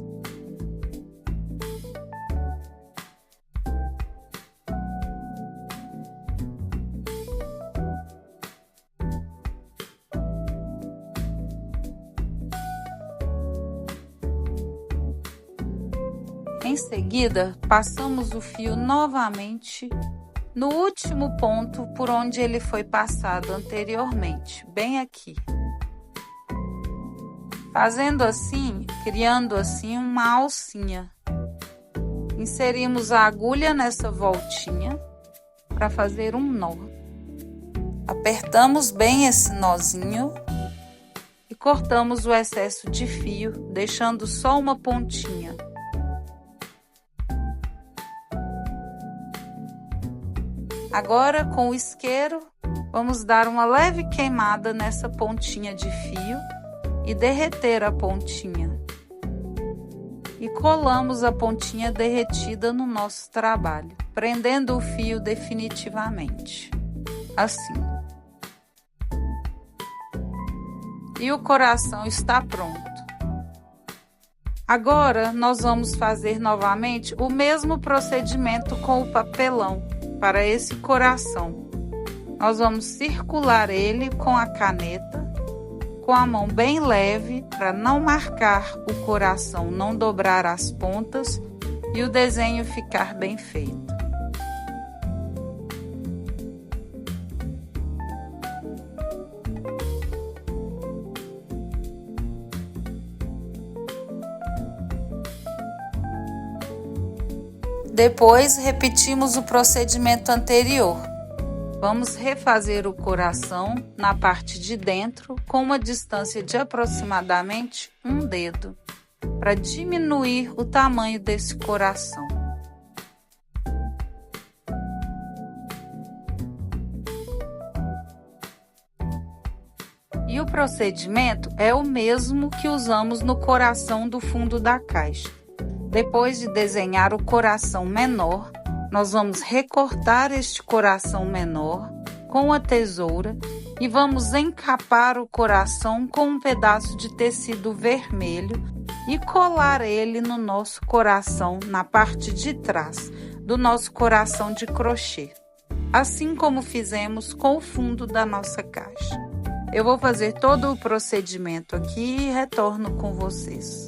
Speaker 1: Em seguida, passamos o fio novamente no último ponto por onde ele foi passado anteriormente, bem aqui. Fazendo assim, criando assim uma alcinha. Inserimos a agulha nessa voltinha para fazer um nó. Apertamos bem esse nozinho e cortamos o excesso de fio, deixando só uma pontinha. Agora, com o isqueiro, vamos dar uma leve queimada nessa pontinha de fio e derreter a pontinha. E colamos a pontinha derretida no nosso trabalho, prendendo o fio definitivamente. Assim. E o coração está pronto. Agora, nós vamos fazer novamente o mesmo procedimento com o papelão. Para esse coração, nós vamos circular ele com a caneta, com a mão bem leve, para não marcar o coração, não dobrar as pontas e o desenho ficar bem feito. Depois, repetimos o procedimento anterior. Vamos refazer o coração na parte de dentro com uma distância de aproximadamente um dedo, para diminuir o tamanho desse coração. E o procedimento é o mesmo que usamos no coração do fundo da caixa. Depois de desenhar o coração menor, nós vamos recortar este coração menor com a tesoura e vamos encapar o coração com um pedaço de tecido vermelho e colar ele no nosso coração, na parte de trás do nosso coração de crochê, assim como fizemos com o fundo da nossa caixa. Eu vou fazer todo o procedimento aqui e retorno com vocês.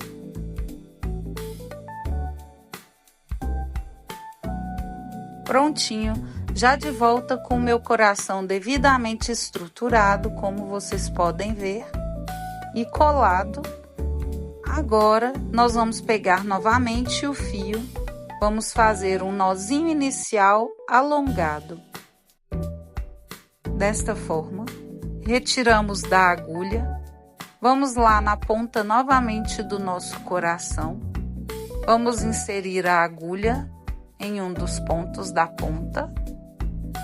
Speaker 1: Prontinho, já de volta com o meu coração devidamente estruturado, como vocês podem ver, e colado. Agora, nós vamos pegar novamente o fio, vamos fazer um nozinho inicial alongado. Desta forma, retiramos da agulha, vamos lá na ponta novamente do nosso coração, vamos inserir a agulha em um dos pontos da ponta,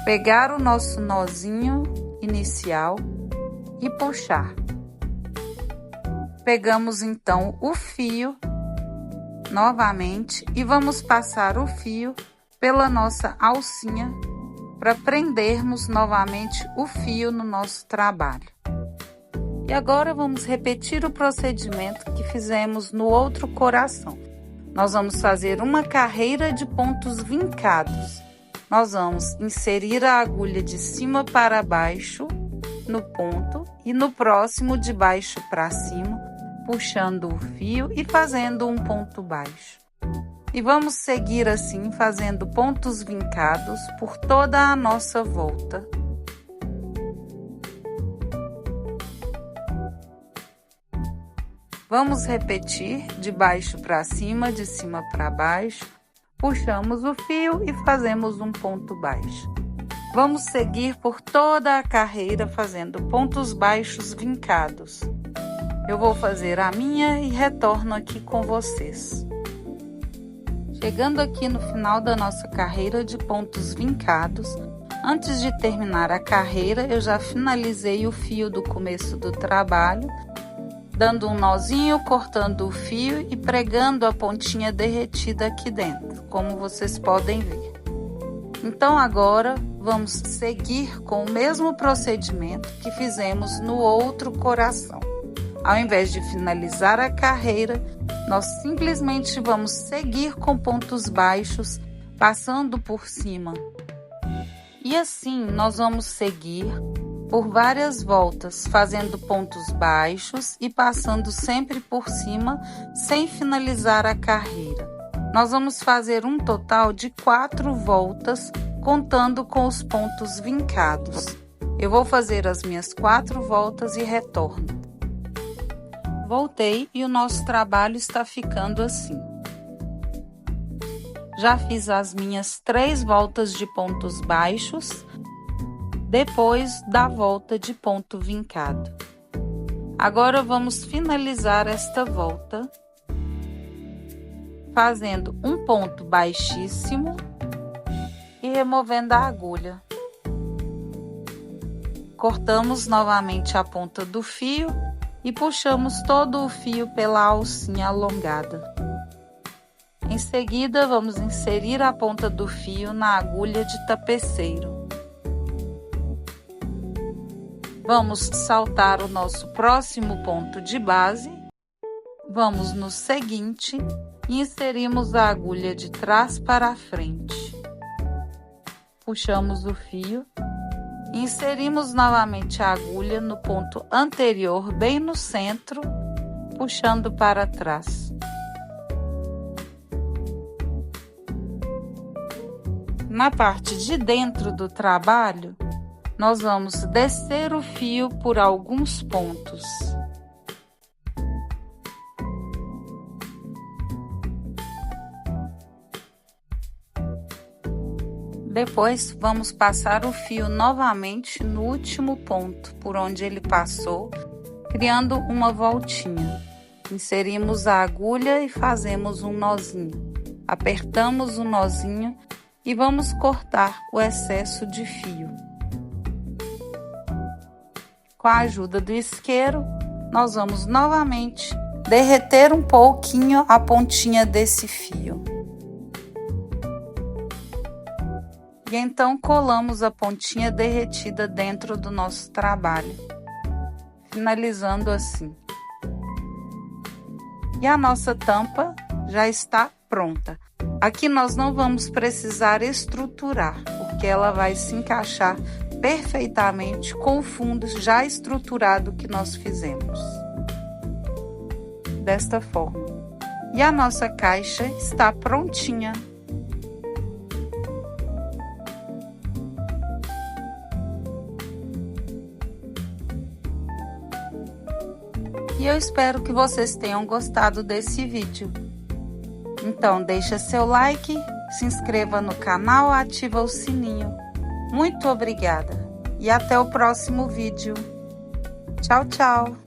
Speaker 1: pegar o nosso nozinho inicial e puxar. Pegamos então o fio novamente e vamos passar o fio pela nossa alcinha para prendermos novamente o fio no nosso trabalho. E agora vamos repetir o procedimento que fizemos no outro coração. Nós vamos fazer uma carreira de pontos vincados. Nós vamos inserir a agulha de cima para baixo no ponto e no próximo de baixo para cima, puxando o fio e fazendo um ponto baixo. E vamos seguir assim, fazendo pontos vincados por toda a nossa volta. Vamos repetir de baixo para cima, de cima para baixo. Puxamos o fio e fazemos um ponto baixo. Vamos seguir por toda a carreira fazendo pontos baixos vincados. Eu vou fazer a minha e retorno aqui com vocês. Chegando aqui no final da nossa carreira de pontos vincados, antes de terminar a carreira, eu já finalizei o fio do começo do trabalho, dando um nozinho, cortando o fio e pregando a pontinha derretida aqui dentro, como vocês podem ver. Então agora vamos seguir com o mesmo procedimento que fizemos no outro coração. Ao invés de finalizar a carreira, nós simplesmente vamos seguir com pontos baixos, passando por cima. E assim nós vamos seguir por várias voltas, fazendo pontos baixos e passando sempre por cima, sem finalizar a carreira. Nós vamos fazer um total de 4 voltas, contando com os pontos vincados. Eu vou fazer as minhas 4 voltas e retorno. Voltei e o nosso trabalho está ficando assim. Já fiz as minhas 3 voltas de pontos baixos, depois da volta de ponto vincado. Agora vamos finalizar esta volta, fazendo um ponto baixíssimo e removendo a agulha. Cortamos novamente a ponta do fio e puxamos todo o fio pela alcinha alongada. Em seguida, vamos inserir a ponta do fio na agulha de tapeceiro. Vamos saltar o nosso próximo ponto de base. Vamos no seguinte e inserimos a agulha de trás para a frente. Puxamos o fio. Inserimos novamente a agulha no ponto anterior, bem no centro, puxando para trás. Na parte de dentro do trabalho, nós vamos descer o fio por alguns pontos. Depois, vamos passar o fio novamente no último ponto, por onde ele passou, criando uma voltinha. Inserimos a agulha e fazemos um nozinho. Apertamos o nozinho e vamos cortar o excesso de fio. Com a ajuda do isqueiro, nós vamos novamente derreter um pouquinho a pontinha desse fio. E então colamos a pontinha derretida dentro do nosso trabalho, finalizando assim. E a nossa tampa já está pronta. Aqui nós não vamos precisar estruturar, porque ela vai se encaixar perfeitamente com o fundo já estruturado que nós fizemos. Desta forma. E a nossa caixa está prontinha. E eu espero que vocês tenham gostado desse vídeo. Então, deixa seu like, se inscreva no canal, ativa o sininho. Muito obrigada e até o próximo vídeo. Tchau, tchau!